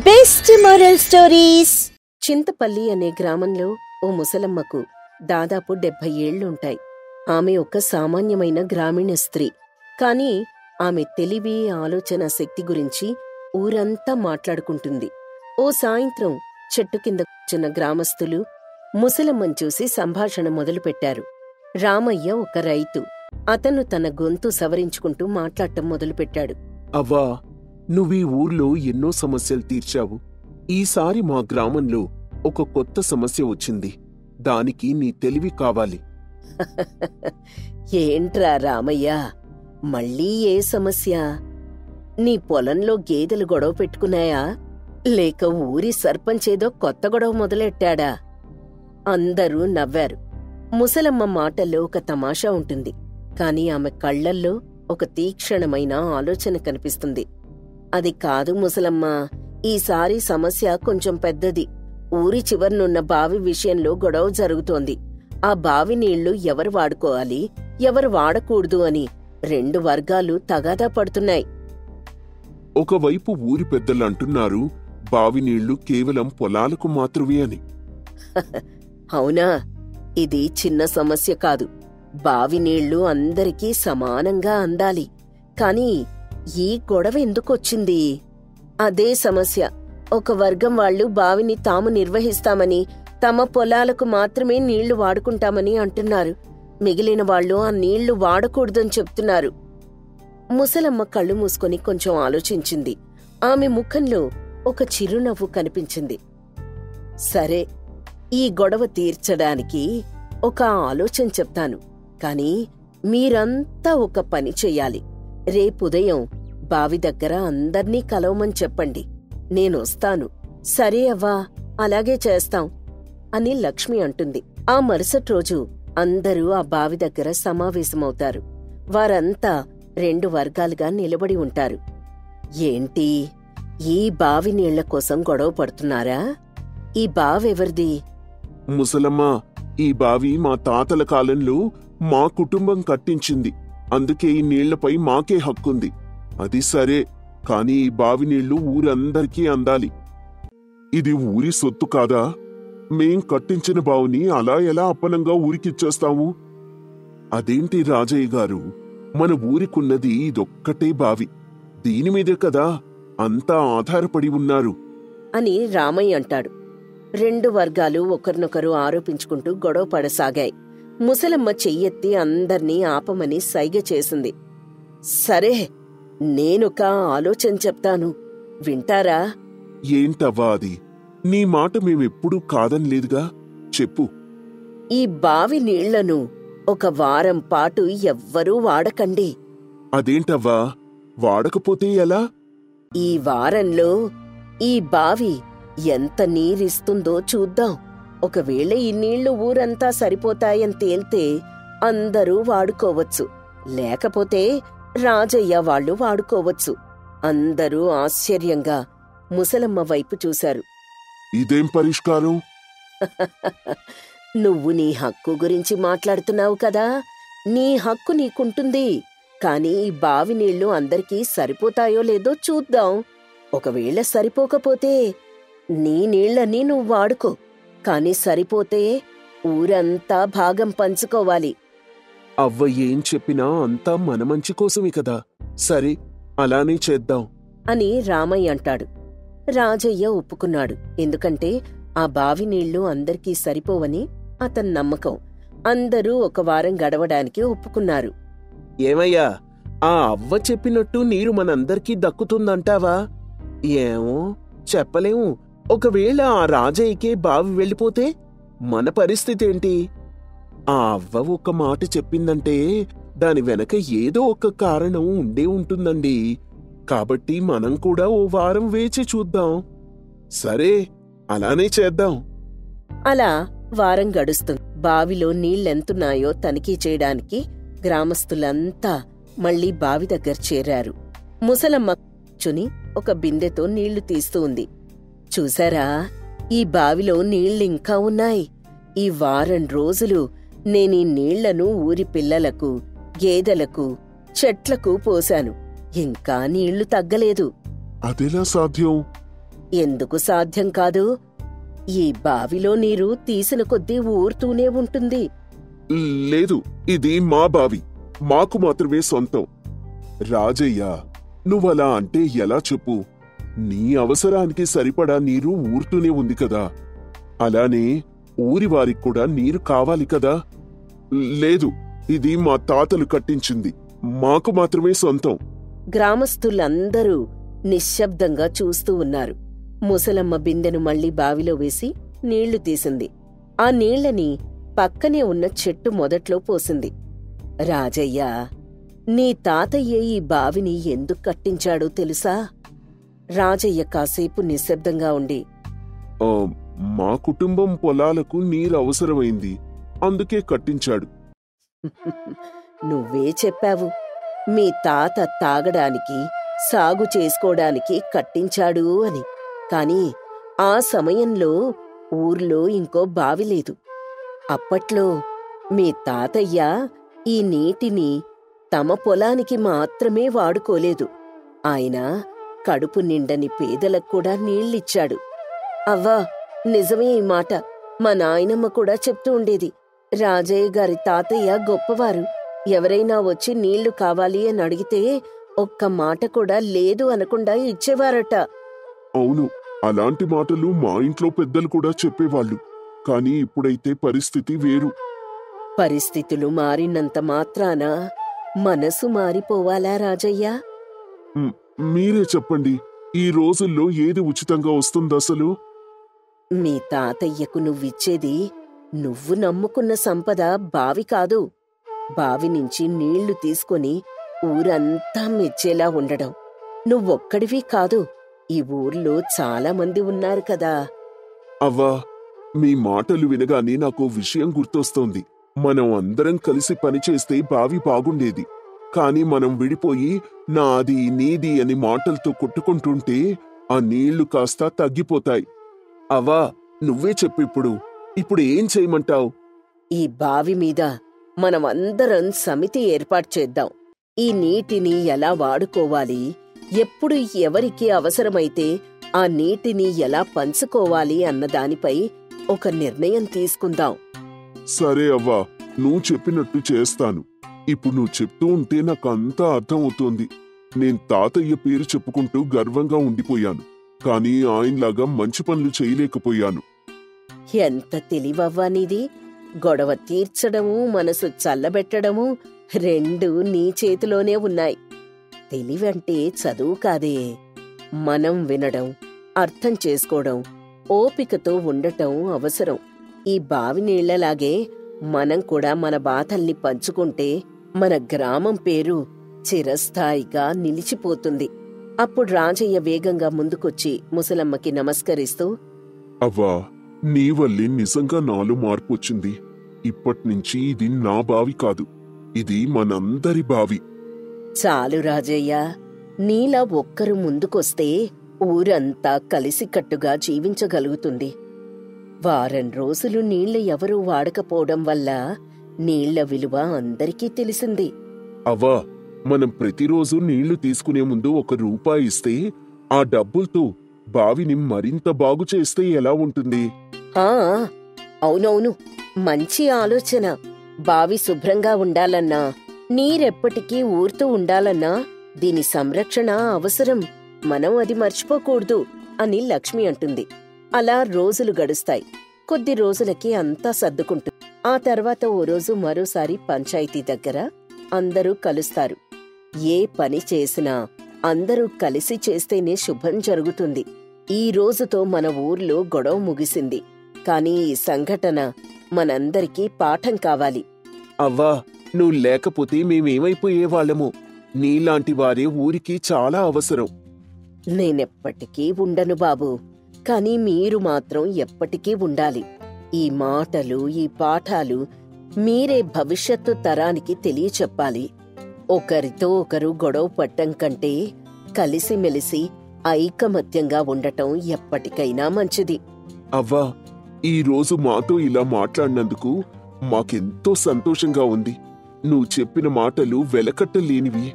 Best moral stories. Chintapalli అనే గ్రామంలో ఓ ముసలమ్మకు దాదాపు 70 ఏళ్లుంటాయి. ఆమె ఒక సామాన్యమైన గ్రామీణ స్త్రీ. కాని ఆమె తెలివి, ఆలోచన శక్తి గురించి ఊరంతా మాట్లాడుకుంటుంది. ఓ సాయంత్రం చెట్టు కింద కూర్చున్న గ్రామస్తులు ముసలమ్మను చూసి సంభాషణ మొదలుపెట్టారు. రామయ్య ఒక రైతు. అతను తన గొంతు సవరించుకుంటూ మాట్లాడటం మొదలుపెట్టాడు. అవ్వా, నువ్వీ ఊర్లో ఎన్నో సమస్యలు తీర్చావు. ఈసారి మా గ్రామంలో ఒక కొత్త సమస్య వచ్చింది. దానికి నీ తెలివి కావాలి. ఏంట్రా రామయ్య, మళ్ళీ ఏ సమస్య? నీ పొలంలో గేదెలు గొడవ పెట్టుకున్నాయా, లేక ఊరి సర్పంచేదో కొత్త గొడవ మొదలెట్టాడా? అందరూ నవ్వారు. ముసలమ్మ మాటల్లో ఒక తమాషా ఉంటుంది, కాని ఆమె కళ్లల్లో ఒక తీక్షణమైన ఆలోచన కనిపిస్తుంది. అది కాదు ముసలమ్మ, ఈసారి సమస్య కొంచెం పెద్దది. ఊరి చివర్నున్న బావి విషయంలో గొడవ జరుగుతోంది. ఆ బావి నీళ్లు ఎవరు వాడుకోవాలి, ఎవరు వాడకూడదు అని 2 వర్గాలు తగాదా పడుతున్నాయి. ఒకవైపు ఊరి పెద్దలు అంటున్నారు, బావి నీళ్లు కేవలం పొలాలకు మాత్రమే అని. అవునా? ఇది చిన్న సమస్య కాదు. బావి నీళ్లు అందరికీ సమానంగా అందాలి. కాని ఈ గొడవ ఎందుకొచ్చింది? అదే సమస్య. ఒక వర్గం వాళ్లు బావిని తాము నిర్వహిస్తామని, తమ పొలాలకు మాత్రమే నీళ్లు వాడుకుంటామని అంటున్నారు. మిగిలిన వాళ్లు ఆ నీళ్లు వాడకూడదని చెప్తున్నారు. ముసలమ్మ కళ్ళు మూసుకొని కొంచెం ఆలోచించింది. ఆమె ముఖంలో ఒక చిరునవ్వు కనిపించింది. సరే, ఈ గొడవ తీర్చడానికి ఒక ఆలోచన చెప్తాను. కాని మీరంతా ఒక పని చెయ్యాలి. రేపుదయం బావి దగ్గర అందర్నీ కలవమని చెప్పండి. నేనొస్తాను. సరే అవ్వా, అలాగే చేస్తాం అని లక్ష్మి అంటుంది. ఆ మరుసటి రోజు అందరూ ఆ బావి దగ్గర సమావేశమవుతారు. వారంతా 2 వర్గాలుగా నిలబడి ఉంటారు. ఏంటి, ఈ బావి నీళ్ల కోసం గొడవ పడుతున్నారా? ఈ బావెవరిది? ముసలమ్మా, ఈ బావి మా తాతల కాలంలో మా కుటుంబం కట్టించింది. అందుకే ఈ నీళ్లపై మాకే హక్కుంది. అది సరే, కాని ఈ బావి నీళ్లు ఊరందరికీ అందాలి. ఇది ఊరి సొత్తు కాదా? మేం కట్టించిన బావిని అలా ఎలా అప్పనంగా ఊరికిచ్చేస్తాము? అదేంటి రాజయ్య గారు, మన ఊరికున్నది ఇదొక్కటే బావి. దీనిమీదే కదా అంతా ఆధారపడి ఉన్నారు అని రామయ్య అంటాడు. 2 వర్గాలు ఒకరినొకరు ఆరోపించుకుంటూ గొడవ పడసాగాయి. ముసలమ్మ చెయ్యెత్తి అందర్నీ ఆపమని సైగ చేసింది. సరే, నేనొక ఆలోచన చెప్తాను, వింటారా? ఏంటవ్వా అది? నీ మాట మేమెప్పుడూ కాదనిలేదుగా, చెప్పు. ఈ బావి నీళ్లను 1 వారం పాటు ఎవ్వరూ వాడకండి. అదేంటవ్వా, వాడకపోతే ఎలా? ఈ వారంలో ఈ బావి ఎంత నీరిస్తుందో చూద్దాం. ఒకవేళ ఈ నీళ్లు ఊరంతా సరిపోతాయని తేల్తే అందరూ వాడుకోవచ్చు. లేకపోతే రాజయ్య వాళ్ళు వాడుకోవచ్చు. అందరూ ఆశ్చర్యంగా ముసలమ్మ వైపు చూశారు. ఇదేం పరిష్కారం? నువ్వు నీ హక్కు గురించి మాట్లాడుతున్నావు కదా, నీ హక్కు నీకుంటుంది. కాని ఈ బావి నీళ్లు అందరికీ సరిపోతాయో లేదో చూద్దాం. ఒకవేళ సరిపోకపోతే నీ నీళ్లని నువ్వు వాడుకో. కాని సరిపోతే ఊరంతా భాగం పంచుకోవాలి. అవ్వ ఏం చెప్పినా అంతా మన మంచి కోసమే కదా. సరే, అలానే చేద్దాం అని రామయ్య అంటాడు. రాజయ్య ఒప్పుకున్నాడు. ఎందుకంటే ఆ బావి నీళ్లు అందరికీ సరిపోవని అతని నమ్మకం. అందరూ 1 వారం గడవడానికి ఒప్పుకున్నారు. ఏమయ్యా, ఆ అవ్వ చెప్పినట్టు నీరు మనందరికీ దక్కుతుందంటావా? ఏమో, చెప్పలేము. ఒకవేళ ఆ రాజయ్యకే బావి వెళ్ళిపోతే మన పరిస్థితేంటి? ఆ అవ్వ ఒక మాట చెప్పిందంటే దాని వెనక ఏదో ఒక కారణం ఉండే ఉంటుందండి. కాబట్టి మనం కూడా 1 వారం వేచి చూద్దాం. సరే, అలానే చేద్దాం. అలా వారం గడుస్తుంది. బావిలో నీళ్లెంతున్నాయో తనిఖీ చేయడానికి గ్రామస్తులంతా మళ్లీ బావి దగ్గర చేరారు. ముసలమ్మ కూర్చుని ఒక బిందెతో నీళ్లు తీస్తూ ఉంది. చూసారా, ఈ బావిలో నీళ్లింకా ఉన్నాయి. ఈ వారం రోజులు నేనీ నీళ్లను ఊరి పిల్లలకు, గేదెలకు, చెట్లకు పోశాను. ఇంకా నీళ్లు తగ్గలేదు. అదెలా సాధ్యం? ఎందుకు సాధ్యం కాదు? ఈ బావిలో నీరు తీసిన కొద్దీ ఊరుతూనే ఉంటుంది. లేదు, ఇది మా బావి, మాకు మాత్రమే సొంతం. రాజయ్య, నువ్వలా అంటే ఎలా చెప్పు? నీ అవసరానికి సరిపడా నీరు ఊరుతూనే ఉంది కదా. అలానే ఊరివారికి కూడా నీరు కావాలి కదా. లేదు, ఇది మా తాతలు కట్టించింది, మాకు మాత్రమే సొంతం. గ్రామస్తులందరూ నిశ్శబ్దంగా చూస్తూ ఉన్నారు. ముసలమ్మ బిందెను మళ్లీ బావిలో వేసి నీళ్లు తీసింది. ఆ నీళ్లని పక్కనే ఉన్న చెట్టు మొదట్లో పోసింది. రాజయ్య, నీ తాతయ్య ఈ బావిని ఎందుకు కట్టించాడో తెలుసా? రాజయ్య కాసేపు నిశ్శబ్దంగా ఉండి, మా కుటుంబం పొలాలకు నీరు అవసరమైంది, అందుకే కట్టించాడు. నువ్వే చెప్పావు, మీ తాత తాగడానికి, సాగు చేసుకోవడానికి కట్టించాడు అని. కాని ఆ సమయంలో ఊర్లో ఇంకో బావి లేదు. అప్పట్లో మీ తాతయ్య ఈ నీటిని తమ పొలానికి మాత్రమే వాడుకోలేదు. ఆయన కడుపు నిండని పేదలకు కూడా నీళ్ళిచ్చాడు. అవ్వా, నిజమే ఈ మాట. మా నాయనమ్మ కూడా చెప్తూ ఉండేది. రాజయ్య గారి తాతయ్య గొప్పవారు. ఎవరైనా వచ్చి నీళ్లు కావాలి అని అడిగితే ఒక్క మాట కూడా లేదు అనకుండా ఇచ్చేవారట. అవును, అలాంటి మాటలు మా ఇంట్లో పెద్దలు కూడా చెప్పేవాళ్ళు. కాని ఇప్పుడైతే పరిస్థితి వేరు. పరిస్థితులు మారినంత మాత్రాన మనసు మారిపోవాలా రాజయ్యా? మీరే చెప్పండి, ఈ రోజుల్లో ఏది ఉచితంగా వస్తుందసలు? మీ తాతయ్యకు నువ్విచ్చేది నువ్వు నమ్ముకున్న సంపద బావి కాదు. బావి నుంచి నీళ్లు తీసుకొని ఊరంతా మెచ్చేలా ఉండడం. నువ్వొక్కడివి కాదు, ఈ ఊర్లో చాలామంది ఉన్నారు కదా. అవ్వా, మీ మాటలు వినగానే నాకు విషయం గుర్తొస్తోంది. మనం అందరం కలిసి పనిచేస్తే బావి బాగుండేది. కాని మనం విడిపోయి నాది నీది అని మాటలతో కొట్టుకుంటుంటే ఆ నీళ్లు కాస్త తగ్గిపోతాయి. అవ్వా, నువ్వే చెప్పిప్పుడు, ఇప్పుడు ఏం చేయమంటావు? ఈ బావి మీద మనమందరం సమితి ఏర్పాటు చేద్దాం. ఈ నీటిని ఎలా వాడుకోవాలి, ఎప్పుడు ఎవరికి అవసరమైతే ఆ నీటిని ఎలా పంచుకోవాలి అన్నదానిపై ఒక నిర్ణయం తీసుకుందాం. సరే అవ్వా, నువ్వు చెప్పినట్టు చేస్తాను. ఇప్పుడు నువ్వు చెప్తూ ఉంటే నాకంతా అర్థమవుతోంది. నేను తాతయ్య పేరు చెప్పుకుంటూ గర్వంగా ఉండిపోయాను. కాని ఆయనలాగా మంచి పనులు చేయలేకపోయాను. ఎంత తెలివవ్వా నీది! గొడవ తీర్చడము, మనసు చల్లబెట్టడము రెండూ నీ చేతిలోనే ఉన్నాయి. తెలివంటే చదువు కాదే, మనం వినడం, అర్థం చేసుకోవడం, ఓపికతో ఉండటం అవసరం. ఈ బావి నీళ్లలాగే మనం కూడా మన బాధల్ని పంచుకుంటే మన గ్రామం పేరు చిరస్థాయిగా నిలిచిపోతుంది. అప్పుడు రాజయ్య వేగంగా ముందుకొచ్చి ముసలమ్మకి నమస్కరిస్తూ, అవ్వా, నీ వల్లే నిజంగా నాలో మార్పు వచ్చింది. ఇప్పట్నుంచి ఇది నా బావి కాదు, ఇది మనందరి బావి. చాలు రాజయ్య, నీలా ఒక్కరు ముందుకొస్తే ఊరంతా కలిసికట్టుగా జీవించగలుగుతుంది. వారం రోజులు నీళ్లు ఎవరూ వాడకపోవడం వల్ల నీళ్ల విలువ అందరికీ తెలిసింది. అవ్వా, మనం ప్రతిరోజు నీళ్లు తీసుకునే ముందు ₹1 ఇస్తే ఆ డబ్బులతో బావిని మరింత బాగు చేస్తే ఎలా ఉంటుంది? అవునవును, మంచి ఆలోచన. బావి శుభ్రంగా ఉండాలన్నా, నీరెప్పటికీ ఊరుతూ ఉండాలన్నా దీని సంరక్షణ అవసరం. మనం అది మర్చిపోకూడదు అని లక్ష్మి అంటుంది. అలా రోజులు గడుస్తాయి. కొద్ది రోజులకి అంతా సర్దుకుంటుంది. ఆ తర్వాత ఓ రోజు మరోసారి పంచాయతీ దగ్గర అందరూ కలుస్తారు. ఏ పని చేసినా అందరూ కలిసి చేస్తేనే శుభం జరుగుతుంది. ఈ రోజుతో మన ఊర్లో గొడవ ముగిసింది. కానీ ఈ సంఘటన మనందరికీ పాఠం కావాలి. అవ్వా, నువ్వు లేకపోతే మేమేమైపోయేవాళ్లము. నీలాంటి వారే ఊరికి చాలా అవసరం. నేనెప్పటికీ ఉండను బాబూ, కాని మీరు మాత్రం ఎప్పటికీ ఉండాలి. ఈ మాటలు, ఈ పాఠాలు మీరే భవిష్యత్తు తరానికి తెలియచెప్పాలి. ఒకరితో ఒకరు గొడవ పట్టం కంటే కలిసిమెలిసి ఐకమత్యంగా ఉండటం ఎప్పటికైనా మంచిది. అవ్వా, ఈ రోజు మాతో ఇలా మాట్లాడినందుకు మాకెంతో సంతోషంగా ఉంది. నువ్వు చెప్పిన మాటలు వెలకట్టలేనివి.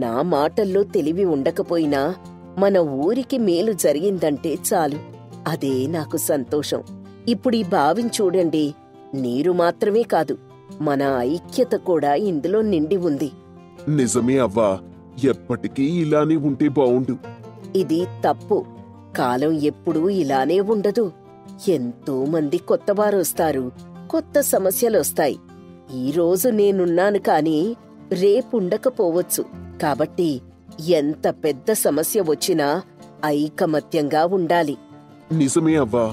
నా మాటల్లో తెలివి ఉండకపోయినా మన ఊరికి మేలు జరిగిందంటే చాలు. అదే నాకు సంతోషం. ఇప్పుడీ బావిని చూడండి. నీరు మాత్రమే కాదు, మన ఐక్యత కూడా ఇందులో నిండి ఉంది. నిజమే అవ్వా, ఎప్పటికీ ఇలానే ఉంటే బావుండు. ఇది తప్పు. కాలం ఎప్పుడూ ఇలానే ఉండదు. ఎంతో మంది కొత్తవారొస్తారు, కొత్త సమస్యలొస్తాయి. ఈరోజు నేనున్నాను కాని రేపుండకపోవచ్చు. కాబట్టి ఎంత పెద్ద సమస్య వచ్చినా ఐకమత్యంగా ఉండాలి. నిజమే అవ్వా,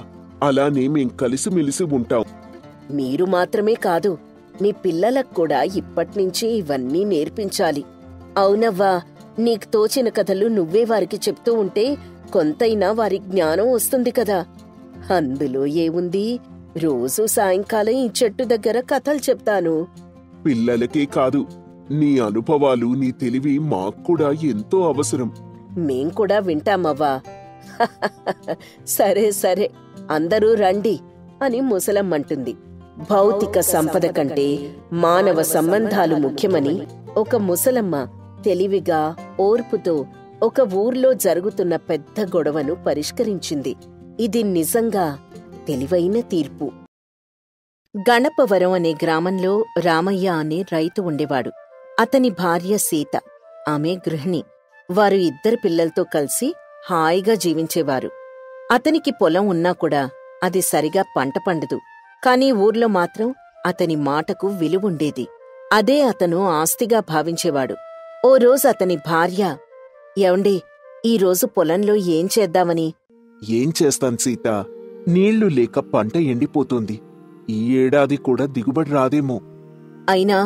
అలానే మేం కలిసిమెలిసి ఉంటాం. మీరు మాత్రమే కాదు, మీ పిల్లలకు కూడా ఇప్పట్నుంచే ఇవన్నీ నేర్పించాలి. అవునవ్వా, నీకు తోచిన కథలు నువ్వే వారికి చెప్తూ ఉంటే కొంతైనా వారి జ్ఞానం వస్తుంది కదా. అందులో ఏముంది, రోజూ సాయంకాలం ఈ చెట్టు దగ్గర కథలు చెప్తాను. పిల్లలకే కాదు, నీ అనుభవాలు, నీ తెలివి మాక్కూడా ఎంతో అవసరం. మేం కూడా వింటామవ్వా. సరే సరే, అందరూ రండి అని ముసలమ్మంటుంది. భౌతిక సంపద కంటే మానవ సంబంధాలు ముఖ్యమని ఒక ముసలమ్మ తెలివిగా, ఓర్పుతో ఒక ఊర్లో జరుగుతున్న పెద్ద గొడవను పరిష్కరించింది. ఇది నిజంగా తెలివైన తీర్పు. గణపవరం అనే గ్రామంలో రామయ్య అనే రైతు ఉండేవాడు. అతని భార్య సీత, ఆమె గృహిణి. వారు ఇద్దరు పిల్లలతో కలిసి హాయిగా జీవించేవారు. అతనికి పొలం ఉన్నా కూడా అది సరిగా పంట పండదు. కాని ఊర్లో మాత్రం అతని మాటకు విలువుండేది. అదే అతను ఆస్తిగా భావించేవాడు. ఓ రోజు అతని భార్య, ఏవండి, ఈరోజు పొలంలో ఏం చేద్దామని. ఏం చేస్తాను సీత, నీళ్లు లేక పంట ఎండిపోతుంది. ఈ ఏడాది కూడా దిగుబడి రాదేమో. అయినా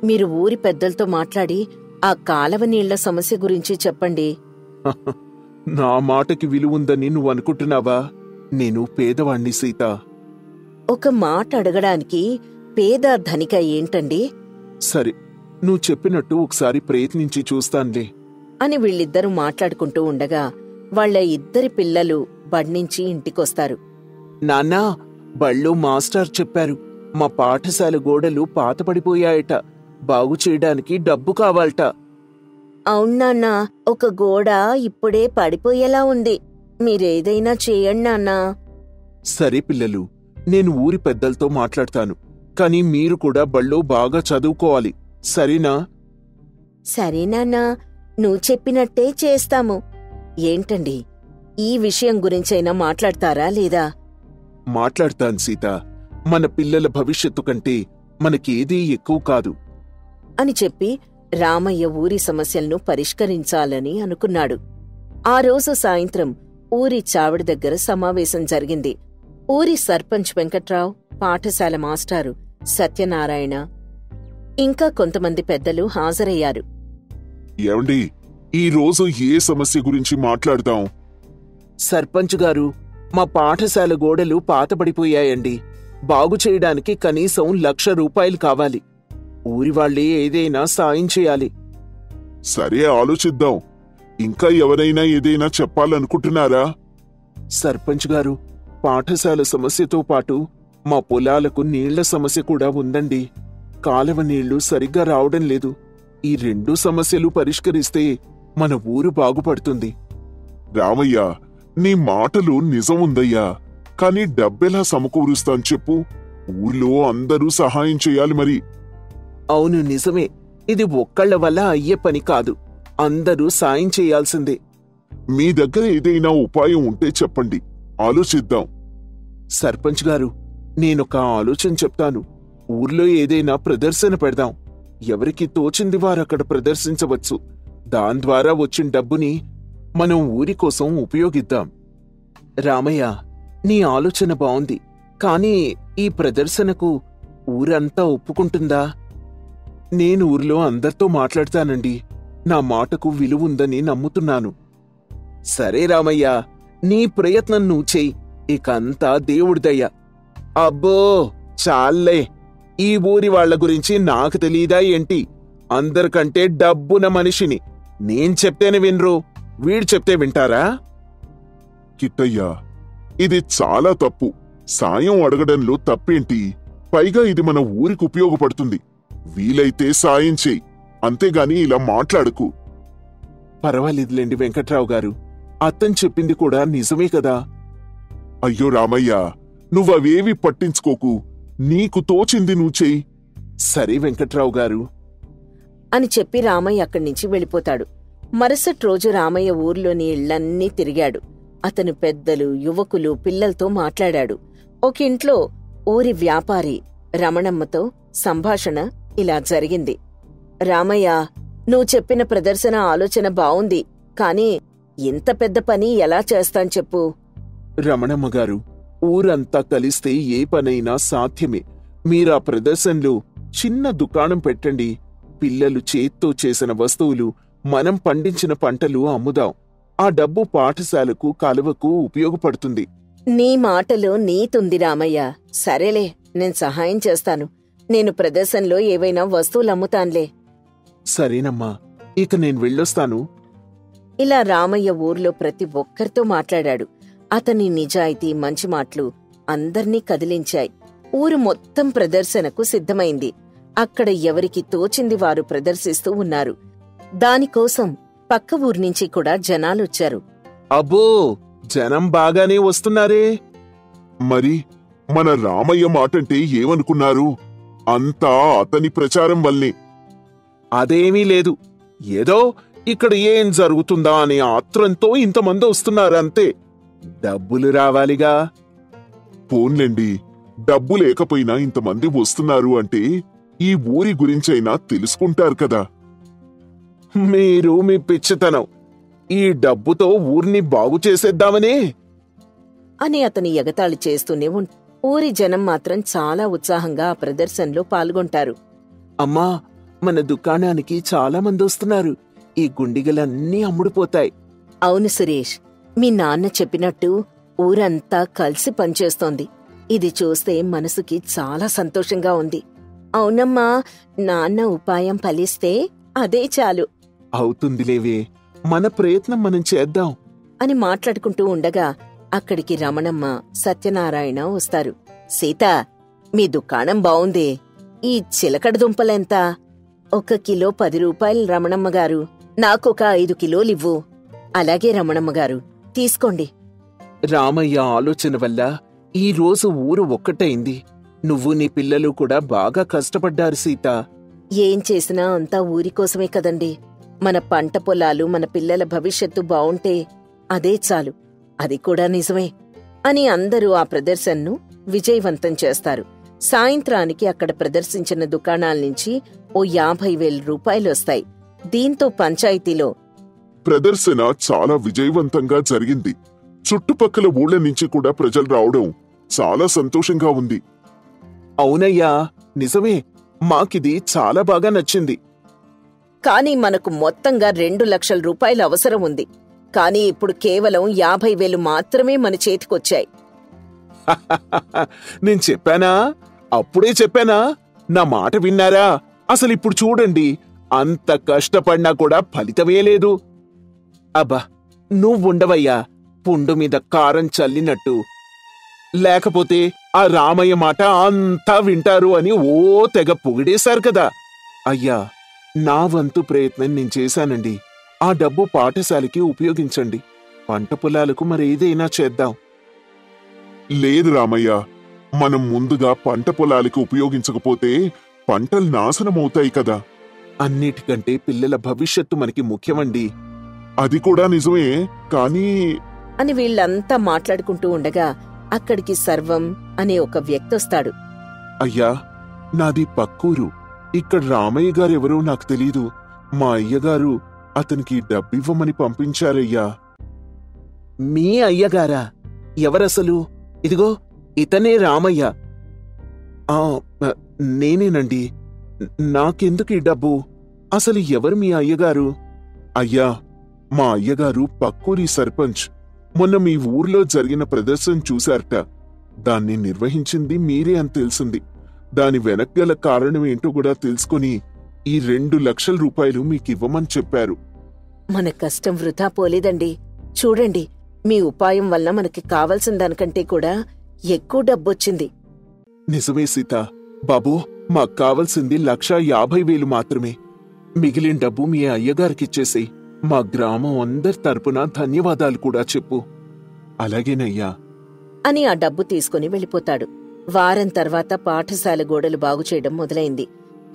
మీరు ఊరి పెద్దలతో మాట్లాడి ఆ కాలవ నీళ్ల సమస్య గురించి చెప్పండి. నా మాటకి విలువుందని నువ్వనుకుంటున్నావా? నేను పేదవాణ్ణి సీత. ఒక మాట అడగడానికి పేద ధనిక ఏంటండి? సరే, నువ్వు చెప్పినట్టు ఒకసారి ప్రయత్నించి చూస్తాన్లే అని వీళ్ళిద్దరూ మాట్లాడుకుంటూ ఉండగా వాళ్ళ ఇద్దరి పిల్లలు బడ్నించి ఇంటికొస్తారు. నాన్నా, బళ్ళో మాస్టర్ చెప్పారు, మా పాఠశాల గోడలు పాతపడిపోయాయట. బాగు చేయడానికి డబ్బు కావాలట. అవునాన్నా, ఒక గోడ ఇప్పుడే పడిపోయేలా ఉంది. మీరేదైనా చేయండి నాన్నా. సరే పిల్లలు, నేను ఊరి పెద్దలతో మాట్లాడతాను. కాని మీరు కూడా బళ్ళో బాగా చదువుకోవాలి, సరేనా? సరేనాన్నా, నువ్వు చెప్పినట్టే చేస్తాము. ఏంటండి, ఈ విషయం గురించైనా మాట్లాడతారా లేదా? మాట్లాడతాను సీత. మన పిల్లల భవిష్యత్తు కంటే మనకేదీ ఎక్కువ కాదు అని చెప్పి రామయ్య ఊరి సమస్యలను పరిష్కరించాలని అనుకున్నాడు. ఆ రోజు సాయంత్రం ఊరి చావిడి దగ్గర సమావేశం జరిగింది. ఊరి సర్పంచ్ వెంకట్రావు, పాఠశాల మాస్టారు సత్యనారాయణ, ఇంకా కొంతమంది పెద్దలు హాజరయ్యారు. ఏమండి, ఈ రోజు ఏ సమస్య గురించి మాట్లాడదాం? సర్పంచ్ గారు, మా పాఠశాల గోడలు పాతబడిపోయాయండి. బాగు చేయడానికి కనీసం 1,00,000 రూపాయలు కావాలి. ఊరివాళ్లే ఏదైనా సాయం చేయాలి. సరే, ఆలోచిద్దాం. ఇంకా ఎవరైనా ఏదైనా చెప్పాలనుకుంటున్నారా? సర్పంచ్ గారు, పాఠశాల సమస్యతో పాటు మా పొలాలకు నీళ్ల సమస్య కూడా ఉందండి. కాలువ నీళ్లు సరిగ్గా రావడం లేదు. ఈ 2 సమస్యలు పరిష్కరిస్తే మన ఊరు బాగుపడుతుంది. రామయ్య, నీ మాటలు నిజముందయ్యా. కాని డబ్బెలా సమకూరుస్తాను చెప్పు? ఊర్లో అందరూ సహాయం చెయ్యాలి మరి. అవును, నిజమే. ఇది ఒక్కళ్ల వల్ల అయ్యే పని కాదు. అందరూ సాయం చేయాల్సిందే. మీ దగ్గర ఏదైనా ఉపాయం ఉంటే చెప్పండి, ఆలోచిద్దాం. సర్పంచ్ గారు, నేనొక ఆలోచన చెప్తాను. ఊర్లో ఏదైనా ప్రదర్శన పెడదాం. ఎవరికి తోచింది వారక్కడ ప్రదర్శించవచ్చు. దాని ద్వారా వచ్చిన డబ్బుని మనం ఊరి కోసం ఉపయోగిద్దాం. రామయ్య, నీ ఆలోచన బావుంది. కానీ ఈ ప్రదర్శనకు ఊరంతా ఒప్పుకుంటుందా? నేను ఊర్లో అందరితో మాట్లాడతానండి. నా మాటకు విలువుందని నమ్ముతున్నాను. సరే రామయ్య, నీ ప్రయత్నం నువ్వు చెయ్యి. ఇకంతా దేవుడిదయ్యా. అబ్బో, చాల్లే. ఈ ఊరి వాళ్ల గురించి నాకు తెలీదా ఏంటి? అందరికంటే డబ్బున మనిషిని. నేను చెప్తేనే వినరు, వీడు చెప్తే వింటారా? కిట్టయ్యా, ఇది చాలా తప్పు. సాయం అడగడంలో తప్పేంటి? పైగా ఇది మన ఊరికి ఉపయోగపడుతుంది. వీలైతే సాయం చెయ్యి, అంతేగాని ఇలా మాట్లాడకు. పర్వాలేదులేండి వెంకట్రావు గారు. అతను చెప్పింది కూడా నిజమే కదా. అయ్యో రామయ్య, నువ్వవేవి పట్టించుకోకు. నీకు తోచింది నువ్వు చెయ్యి. సరే వెంకట్రావు గారు అని చెప్పి రామయ్య అక్కడి నుంచి వెళ్ళిపోతాడు. మరుసటి రోజు రామయ్య ఊర్లోని ఇళ్లన్నీ తిరిగాడు. అతను పెద్దలు, యువకులు, పిల్లలతో మాట్లాడాడు. ఒక ఇంట్లో ఊరి వ్యాపారి రమణమ్మతో సంభాషణ ఇలా జరిగింది. రామయ్య, నువ్వు చెప్పిన ప్రదర్శన ఆలోచన బావుంది, కాని ఇంత పెద్ద పని ఎలా చేస్తాను చెప్పు. రమణమ్మ గారు, ఊరంతా కలిస్తే ఏ పనైనా సాధ్యమే. మీరా ప్రదర్శనలో చిన్న దుకాణం పెట్టండి. పిల్లలు చేత్తో చేసిన వస్తువులు, మనం పండించిన పంటలు అమ్ముదాం. ఆ డబ్బు పాఠశాలకు, కాలువకు ఉపయోగపడుతుంది. నీ మాటలో నీతుంది రామయ్య. సరేలే, నేను సహాయం చేస్తాను. నేను ప్రదర్శనలో ఏవైనా వస్తువులు అమ్ముతాన్లే. సరేనమ్మా, ఇక నేను వెళ్ళొస్తాను. ఇలా రామయ్య ఊర్లో ప్రతి ఒక్కరితో మాట్లాడాడు. అతని నిజాయితీ, మంచి మాటలు అందర్నీ కదిలించాయి. ఊరు మొత్తం ప్రదర్శనకు సిద్ధమైంది. అక్కడ ఎవరికి తోచింది వారు ప్రదర్శిస్తూ ఉన్నారు. దానికోసం పక్క ఊర్నించి కూడా జనాలొచ్చారు. అబ్బో, జనం బాగానే వస్తున్నారే. మరి మన రామయ్య మాటంటే ఏమనుకున్నారు? అంతా అతని ప్రచారం వల్లే. అదేమీ లేదు, ఏదో ఇక్కడ ఏం జరుగుతుందా అనే ఆత్రంతో ఇంతమంది వస్తున్నారంతే. డబ్బులు రావాలిగా. పోన్లేండి, డబ్బు లేకపోయినా ఇంతమంది వస్తున్నారు అంటే ఈ ఊరి గురించైనా తెలుసుకుంటారు కదా. మీరు మీ పిచ్చితనం, ఈ డబ్బుతో ఊరిని బాగు చేసేద్దామనే అని అతని ఎగతాళి చేస్తూనే ఊరి జనం మాత్రం చాలా ఉత్సాహంగా ఆ ప్రదర్శనలో పాల్గొంటారు. అమ్మా, మన దుకాణానికి చాలా మంది వస్తున్నారు. ఈ గుండిగలన్నీ అమ్ముడుపోతాయి. అవును సురేష్, మీ నాన్న చెప్పినట్టు ఊరంతా కలిసి పనిచేస్తోంది. ఇది చూస్తే మనసుకి చాలా సంతోషంగా ఉంది. అవునమ్మా, నాన్న ఉపాయం ఫలిస్తే అదే చాలు. అవుతుందిలేవే, మన ప్రయత్నం మనం చేద్దాం అని మాట్లాడుకుంటూ ఉండగా అక్కడికి రమణమ్మ, సత్యనారాయణ వస్తారు. సీత, మీ దుకాణం బావుంది. ఈ చిలకడ దుంపలెంత? 1 కిలో 10 రూపాయలు రమణమ్మగారు. నాకొక 5 కిలోలివ్వు. అలాగే రమణమ్మగారు, తీసుకోండి. రామయ్య ఆలోచన వల్ల ఈ రోజు ఊరు ఒక్కటైంది. నువ్వు నీ పిల్లలు కూడా బాగా కష్టపడ్డారు సీత. ఏం చేసినా అంతా ఊరికోసమే కదండి. మన పంట పొలాలు, మన పిల్లల భవిష్యత్తు బావుంటే అదే చాలు. అది కూడా నిజమే అని అందరూ ఆ ప్రదర్శనను విజయవంతం చేస్తారు. సాయంత్రానికి అక్కడ ప్రదర్శించిన దుకాణాల్నించి ఓ 50,000 రూపాయలొస్తాయి. దీంతో పంచాయతీలో ప్రదర్శన చాలా విజయవంతంగా జరిగింది. చుట్టుపక్కల ఊళ్ళ నుంచి కూడా ప్రజలు రావడం చాలా సంతోషంగా ఉంది. అవునయ్యా, నిజమే. మాకిది చాలా బాగా నచ్చింది. కానీ మనకు మొత్తంగా 2 లక్షల రూపాయల అవసరం ఉంది. కానీ ఇప్పుడు కేవలం 50,000 మాత్రమే మన చేతికొచ్చాయి. నేను చెప్పానా? అప్పుడే చెప్పానా? నా మాట విన్నారా? అసలిప్పుడు చూడండి, అంత కష్టపడినా కూడా ఫలితమే లేదు. అబ్బా, నువ్వుండవయ్యా, పుండు మీద కారం చల్లినట్టు. లేకపోతే ఆ రామయ్య మాట అంతా వింటారు అని ఓ తెగ పొగిడేశారు కదా. అయ్యా, నా వంతు ప్రయత్నం నేను చేశానండి. ఆ డబ్బు పాఠశాలకి ఉపయోగించండి. పంట పొలాలకు మరేదైనా చేద్దాం. లేదు రామయ్య, మనం ముందుగా పంట పొలాలకు ఉపయోగించకపోతే పంటలు నాశనమవుతాయి కదా. అన్నిటికంటే పిల్లల భవిష్యత్తు మనకి ముఖ్యమండి. అది కూడా నిజమే, కానీ అని వీళ్లంతా మాట్లాడుకుంటూ ఉండగా అక్కడికి సర్వం అనే ఒక వ్యక్తొస్తాడు. అయ్యా, నాది పక్కూరు. ఇక్కడ రామయ్య గారెవరో నాకు తెలీదు. మా అయ్యగారు అతనికి డబ్బివ్వమని పంపించారయ్యా. మీ అయ్యగారా? ఎవరసలు? ఇదిగో ఇతనే రామయ్య. నేనేనండి. నాకెందుకు ఈ డబ్బు? అసలు ఎవరు మీ అయ్యగారు? అయ్యా, మా అయ్యగారు పక్కూరి సర్పంచ్. మొన్న మీ ఊర్లో జరిగిన ప్రదర్శన చూశారట. దాన్ని నిర్వహించింది మీరే అని తెలిసింది. దాని వెనక్గల కారణమేంటో కూడా తెలుసుకుని ఈ 2 లక్షల రూపాయలు మీకివ్వమని చెప్పారు. మన కష్టం వృధా పోలేదండి. చూడండి, మీ ఉపాయం వల్ల మనకి కావలసిన దానికంటే కూడా ఎక్కువ డబ్బొచ్చింది. నిజమే సీత. బాబూ, మాకు కావలసింది 1,50,000 మాత్రమే. మిగిలిన డబ్బు మీ అయ్యగారికిచ్చేసి మా గ్రామం అందరి తరపున ధన్యవాదాలు కూడా చెప్పు. అలాగేనయ్యా అని ఆ డబ్బు తీసుకుని వెళ్ళిపోతాడు. వారం తర్వాత పాఠశాల గోడలు బాగుచేయడం మొదలైంది.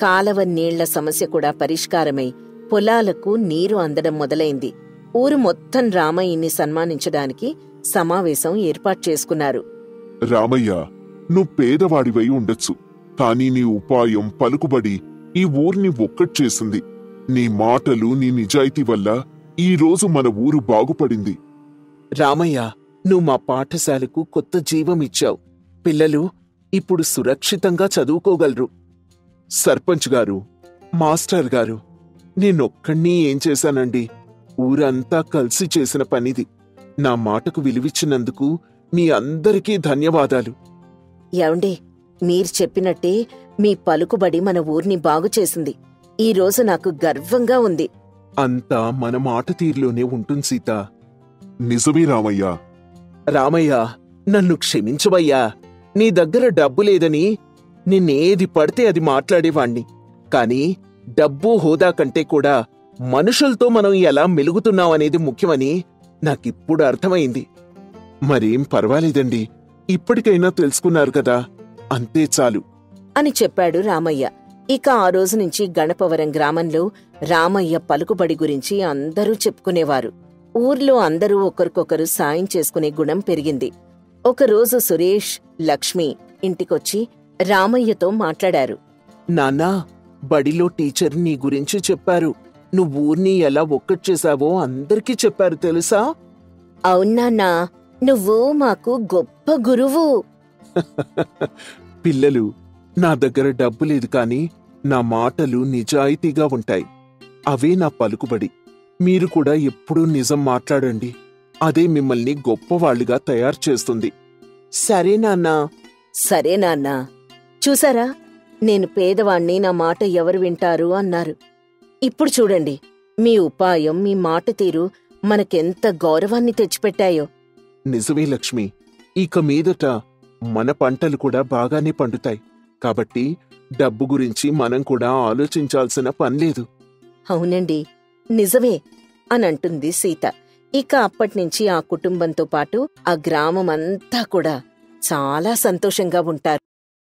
కాలవ నీళ్ల సమస్య కూడా పరిష్కారమై పొలాలకు నీరు అందడం మొదలైంది. ఊరు మొత్తం రామయ్యని సన్మానించడానికి సమావేశం ఏర్పాటు చేసుకున్నారు. రామయ్య, నువ్వు పేదవాడివై ఉండొచ్చు, కానీ నీ ఉపాయం, పలుకుబడి ఈ ఊరిని ఒక్కటి చేసింది. నీ మాటలు, నీ నిజాయితీ వల్ల ఈ రోజు మన ఊరు బాగుపడింది. రామయ్య, నువ్వు మా పాఠశాలకు కొత్త జీవం ఇచ్చావు. పిల్లలు ఇప్పుడు సురక్షితంగా చదువుకోగలరు. సర్పంచ్ గారు, మాస్టర్ గారు, నేనొక్కణ్ణీ ఏం చేశానండి? ఊరంతా కలిసి చేసిన పనిది. నా మాటకు విలువిచ్చినందుకు మీ అందరికీ ధన్యవాదాలు. యాండే, మీరు చెప్పినట్టే మీ పలుకుబడి మన ఊర్ని బాగుచేసింది. ఈ రోజు నాకు గర్వంగా ఉంది. అంతా మన మాట తీరులోనే ఉంటుంది సీత. నిజమే రామయ్య. రామయ్య, నన్ను క్షమించవయ్యా. నీ దగ్గర డబ్బు లేదని నిన్నేది పడితే అది మాట్లాడేవాణ్ణి. కాని డబ్బు, హోదా కంటే కూడా మనుషులతో మనం ఎలా మెలుగుతున్నామనేది ముఖ్యమని నాకిప్పుడు అర్థమైంది. మరేం పర్వాలేదండి, ఇప్పటికైనా తెలుసుకున్నారు కదా, అంతే చాలు అని చెప్పాడు రామయ్య. ఇక ఆ రోజు నుంచి గణపవరం గ్రామంలో రామయ్య పలుకుబడి గురించి అందరూ చెప్పుకునేవారు. ఊర్లో అందరూ ఒకరికొకరు సాయం చేసుకునే గుణం పెరిగింది. ఒకరోజు సురేష్, లక్ష్మి ఇంటికొచ్చి రామయ్యతో మాట్లాడారు. నాన్నా, బడిలో టీచర్ నీ గురించి చెప్పారు. నువ్వు ఊర్ని ఎలా ఒక్కటి చేశావో అందరికీ చెప్పారు తెలుసా? అవునాన్నా, నువ్వు మాకు గొప్ప గురువు. పిల్లలు, నా దగ్గర డబ్బు లేదు కాని నా మాటలు నిజాయితీగా ఉంటాయి. అవే నా పలుకుబడి. మీరు కూడా ఎప్పుడూ నిజం మాట్లాడండి. అదే మిమ్మల్ని గొప్పవాళ్లుగా తయారు చేస్తుంది. సరే నాన్నా. సరే నాన్నా. చూసారా, నేను పేదవాణ్ణి, నా మాట ఎవరు వింటారు అన్నారు. ఇప్పుడు చూడండి, మీ ఉపాయం, మీ మాట తీరు మనకెంత గౌరవాన్ని తెచ్చిపెట్టాయో. నిజమే లక్ష్మి. ఇక మీదట మన పంటలు కూడా బాగానే పండుతాయి. కాబట్టి డబ్బు గురించి మనం కూడా ఆలోచించాల్సిన పనిలేదు. అవునండి, నిజమే అనంటుంది సీత. ఇక అప్పట్నుంచి ఆ కుటుంబంతో పాటు ఆ గ్రామమంతా కూడా చాలా సంతోషంగా ఉంటారు.